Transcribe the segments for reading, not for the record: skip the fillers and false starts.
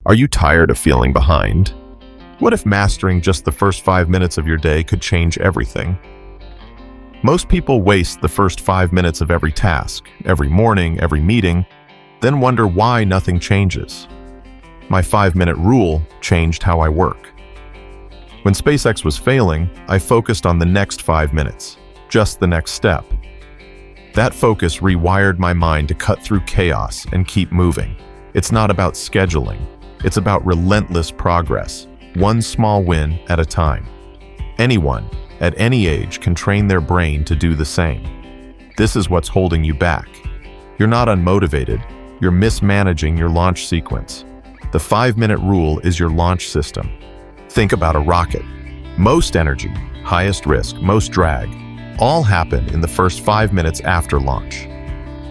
Are you tired of feeling behind? What if mastering just the first 5 minutes of your day could change everything? Most people waste the first 5 minutes of every task, every morning, every meeting, then wonder why nothing changes. My 5-minute rule changed how I work. When SpaceX was failing, I focused on the next 5 minutes, just the next step. That focus rewired my mind to cut through chaos and keep moving. It's not about scheduling. It's about relentless progress, one small win at a time. Anyone, at any age, can train their brain to do the same. This is what's holding you back. You're not unmotivated. You're mismanaging your launch sequence. The 5-minute rule is your launch system. Think about a rocket. Most energy, highest risk, most drag, all happen in the first 5 minutes after launch.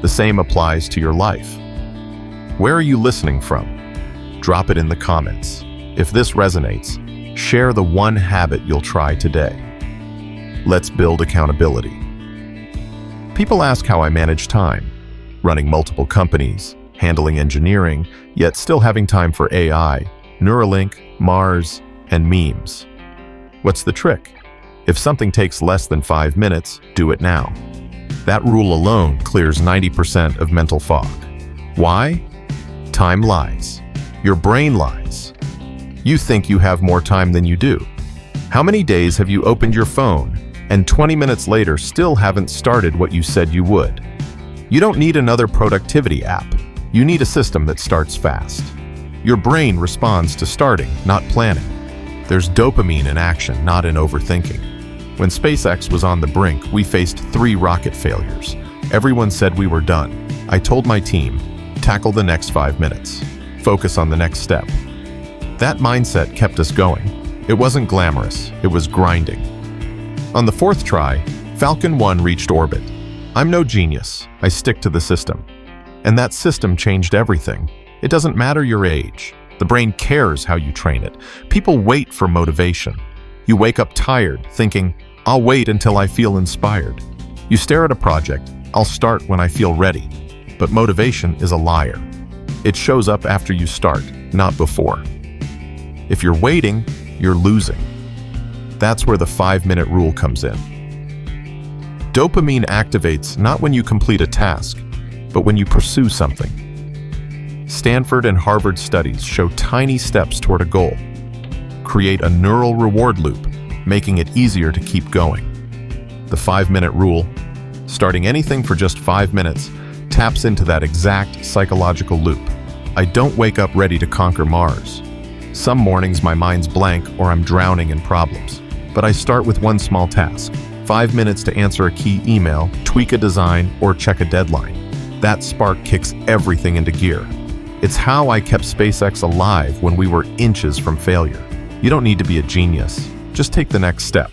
The same applies to your life. Where are you listening from? Drop it in the comments. If this resonates, share the one habit you'll try today. Let's build accountability. People ask how I manage time. Running multiple companies, handling engineering, yet still having time for AI, Neuralink, Mars, and memes. What's the trick? If something takes less than 5 minutes, do it now. That rule alone clears 90% of mental fog. Why? Time lies. Your brain lies. You think you have more time than you do. How many days have you opened your phone and 20 minutes later still haven't started what you said you would? You don't need another productivity app. You need a system that starts fast. Your brain responds to starting, not planning. There's dopamine in action, not in overthinking. When SpaceX was on the brink, we faced 3 rocket failures. Everyone said we were done. I told my team, tackle the next 5 minutes. Focus on the next step. That mindset kept us going. It wasn't glamorous, it was grinding. On the 4th try, Falcon 1 reached orbit. I'm no genius, I stick to the system. And that system changed everything. It doesn't matter your age. The brain cares how you train it. People wait for motivation. You wake up tired, thinking, I'll wait until I feel inspired. You stare at a project, I'll start when I feel ready. But motivation is a liar. It shows up after you start, not before. If you're waiting, you're losing. That's where the 5-minute rule comes in. Dopamine activates not when you complete a task, but when you pursue something. Stanford and Harvard studies show tiny steps toward a goal create a neural reward loop, making it easier to keep going. The 5-minute rule, starting anything for just 5 minutes, taps into that exact psychological loop. I don't wake up ready to conquer Mars. Some mornings my mind's blank or I'm drowning in problems. But I start with one small task, 5 minutes to answer a key email, tweak a design, or check a deadline. That spark kicks everything into gear. It's how I kept SpaceX alive when we were inches from failure. You don't need to be a genius. Just take the next step.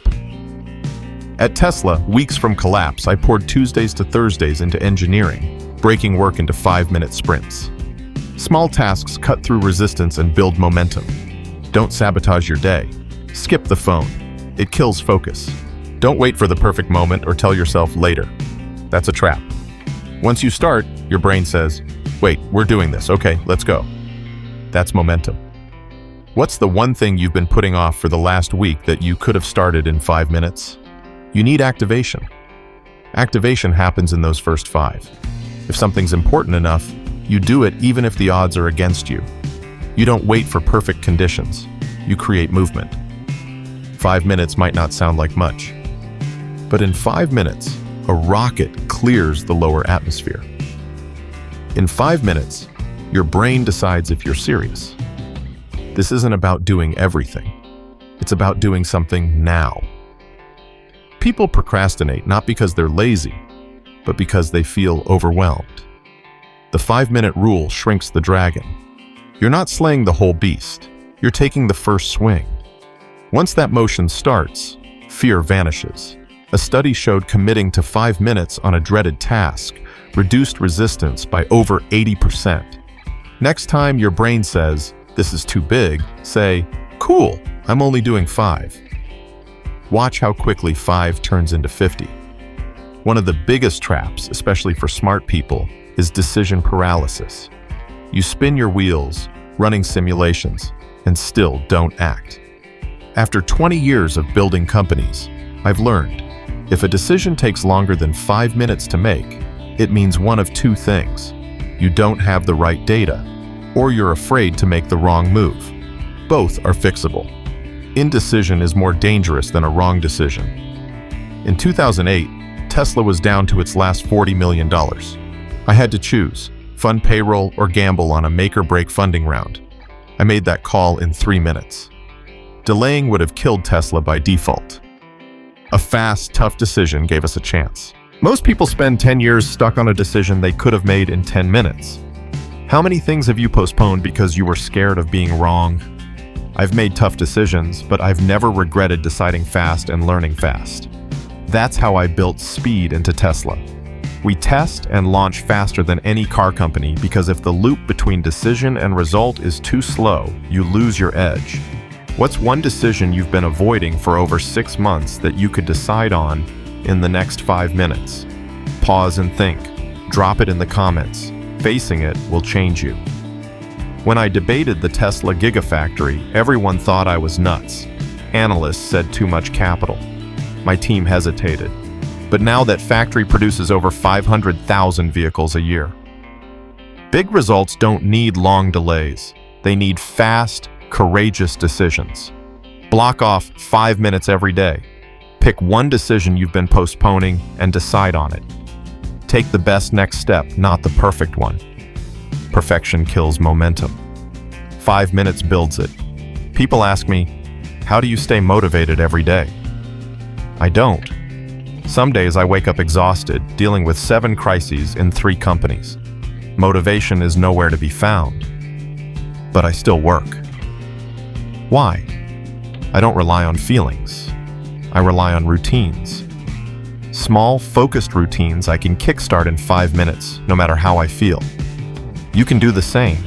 At Tesla, weeks from collapse, I poured Tuesdays to Thursdays into engineering, breaking work into 5-minute sprints. Small tasks cut through resistance and build momentum. Don't sabotage your day. Skip the phone. It kills focus. Don't wait for the perfect moment or tell yourself later. That's a trap. Once you start, your brain says, wait, we're doing this. Okay, let's go. That's momentum. What's the one thing you've been putting off for the last week that you could have started in 5 minutes? You need activation. Activation happens in those first 5. If something's important enough, you do it even if the odds are against you. You don't wait for perfect conditions. You create movement. 5 minutes might not sound like much, but in 5 minutes, a rocket clears the lower atmosphere. In 5 minutes, your brain decides if you're serious. This isn't about doing everything. It's about doing something now. People procrastinate not because they're lazy, but because they feel overwhelmed. The 5-minute rule shrinks the dragon. You're not slaying the whole beast. You're taking the first swing. Once that motion starts, fear vanishes. A study showed committing to 5 minutes on a dreaded task reduced resistance by over 80%. Next time your brain says, this is too big, say, cool, I'm only doing 5. Watch how quickly 5 turns into 50. One of the biggest traps, especially for smart people, is decision paralysis. You spin your wheels, running simulations, and still don't act. After 20 years of building companies, I've learned if a decision takes longer than 5 minutes to make, it means one of two things. You don't have the right data, or you're afraid to make the wrong move. Both are fixable. Indecision is more dangerous than a wrong decision. In 2008, Tesla was down to its last $40 million. I had to choose, fund payroll or gamble on a make-or-break funding round. I made that call in 3 minutes. Delaying would have killed Tesla by default. A fast, tough decision gave us a chance. Most people spend 10 years stuck on a decision they could have made in 10 minutes. How many things have you postponed because you were scared of being wrong? I've made tough decisions, but I've never regretted deciding fast and learning fast. That's how I built speed into Tesla. We test and launch faster than any car company because if the loop between decision and result is too slow, you lose your edge. What's one decision you've been avoiding for over 6 months that you could decide on in the next 5 minutes? Pause and think. Drop it in the comments. Facing it will change you. When I debated the Tesla Gigafactory, everyone thought I was nuts. Analysts said too much capital. My team hesitated. But now that factory produces over 500,000 vehicles a year. Big results don't need long delays. They need fast, courageous decisions. Block off 5 minutes every day. Pick one decision you've been postponing and decide on it. Take the best next step, not the perfect one. Perfection kills momentum. 5 minutes builds it. People ask me, how do you stay motivated every day? I don't. Some days I wake up exhausted, dealing with 7 crises in 3 companies. Motivation is nowhere to be found. But I still work. Why? I don't rely on feelings. I rely on routines. Small, focused routines I can kickstart in 5 minutes, no matter how I feel. You can do the same.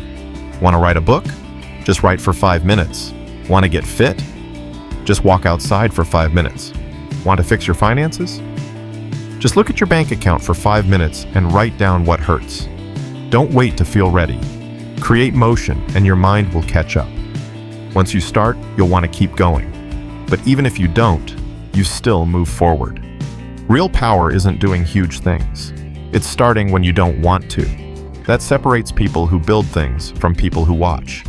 Want to write a book? Just write for 5 minutes. Want to get fit? Just walk outside for 5 minutes. Want to fix your finances? Just look at your bank account for 5 minutes and write down what hurts. Don't wait to feel ready. Create motion and your mind will catch up. Once you start, you'll want to keep going. But even if you don't, you still move forward. Real power isn't doing huge things. It's starting when you don't want to. That separates people who build things from people who watch.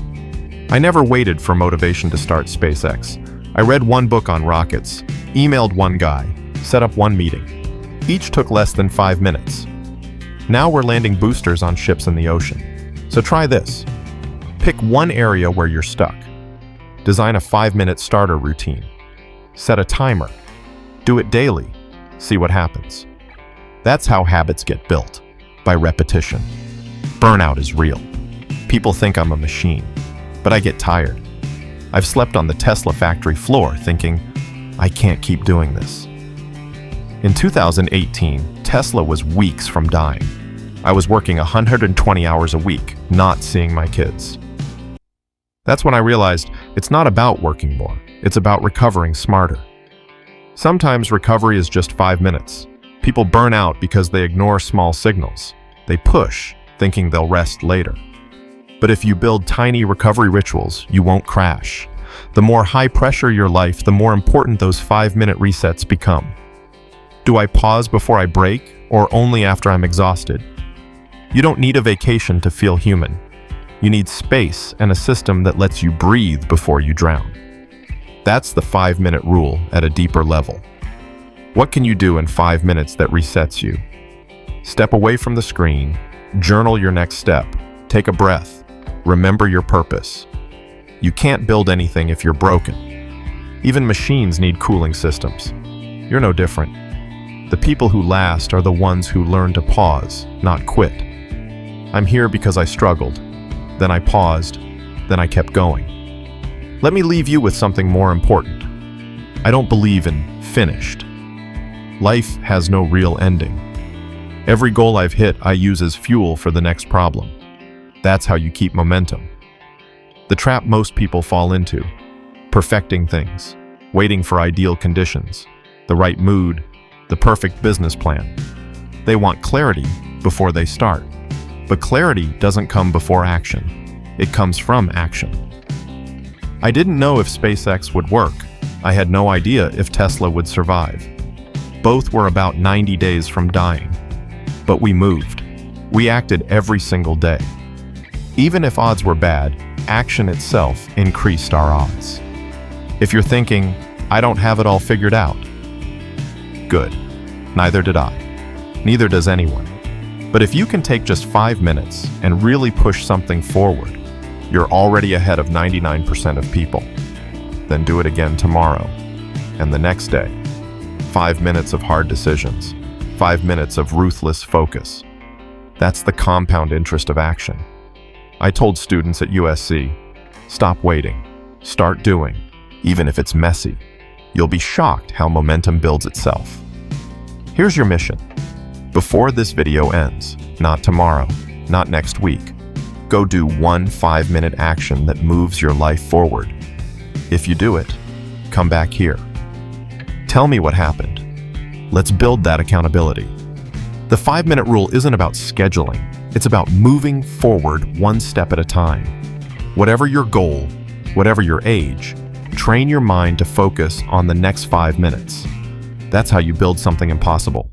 I never waited for motivation to start SpaceX. I read one book on rockets, emailed one guy, set up one meeting. Each took less than 5 minutes. Now we're landing boosters on ships in the ocean. So try this. Pick one area where you're stuck. Design a 5-minute starter routine. Set a timer. Do it daily. See what happens. That's how habits get built, by repetition. Burnout is real. People think I'm a machine, but I get tired. I've slept on the Tesla factory floor thinking, I can't keep doing this. In 2018, Tesla was weeks from dying. I was working 120 hours a week, not seeing my kids. That's when I realized it's not about working more, it's about recovering smarter. Sometimes recovery is just 5 minutes. People burn out because they ignore small signals. They push, thinking they'll rest later. But if you build tiny recovery rituals, you won't crash. The more high pressure your life, the more important those 5-minute resets become. Do I pause before I break, or only after I'm exhausted? You don't need a vacation to feel human. You need space and a system that lets you breathe before you drown. That's the 5-minute rule at a deeper level. What can you do in 5 minutes that resets you? Step away from the screen, journal your next step, take a breath, remember your purpose. You can't build anything if you're broken. Even machines need cooling systems. You're no different. The people who last are the ones who learn to pause, not quit. I'm here because I struggled. Then I paused. Then I kept going. Let me leave you with something more important. I don't believe in finished. Life has no real ending. Every goal I've hit, I use as fuel for the next problem. That's how you keep momentum. The trap most people fall into: perfecting things, waiting for ideal conditions, the right mood, the perfect business plan. They want clarity before they start. But clarity doesn't come before action. It comes from action. I didn't know if SpaceX would work. I had no idea if Tesla would survive. Both were about 90 days from dying. But we moved. We acted every single day. Even if odds were bad, action itself increased our odds. If you're thinking, I don't have it all figured out, good. Neither did I. Neither does anyone. But if you can take just 5 minutes and really push something forward, you're already ahead of 99% of people. Then do it again tomorrow and the next day. 5 minutes of hard decisions. 5 minutes of ruthless focus. That's the compound interest of action. I told students at USC, stop waiting, start doing, even if it's messy. You'll be shocked how momentum builds itself. Here's your mission. Before this video ends, not tomorrow, not next week, go do one 5-minute action that moves your life forward. If you do it, come back here. Tell me what happened. Let's build that accountability. The 5-minute rule isn't about scheduling. It's about moving forward one step at a time. Whatever your goal, whatever your age, train your mind to focus on the next 5 minutes. That's how you build something impossible.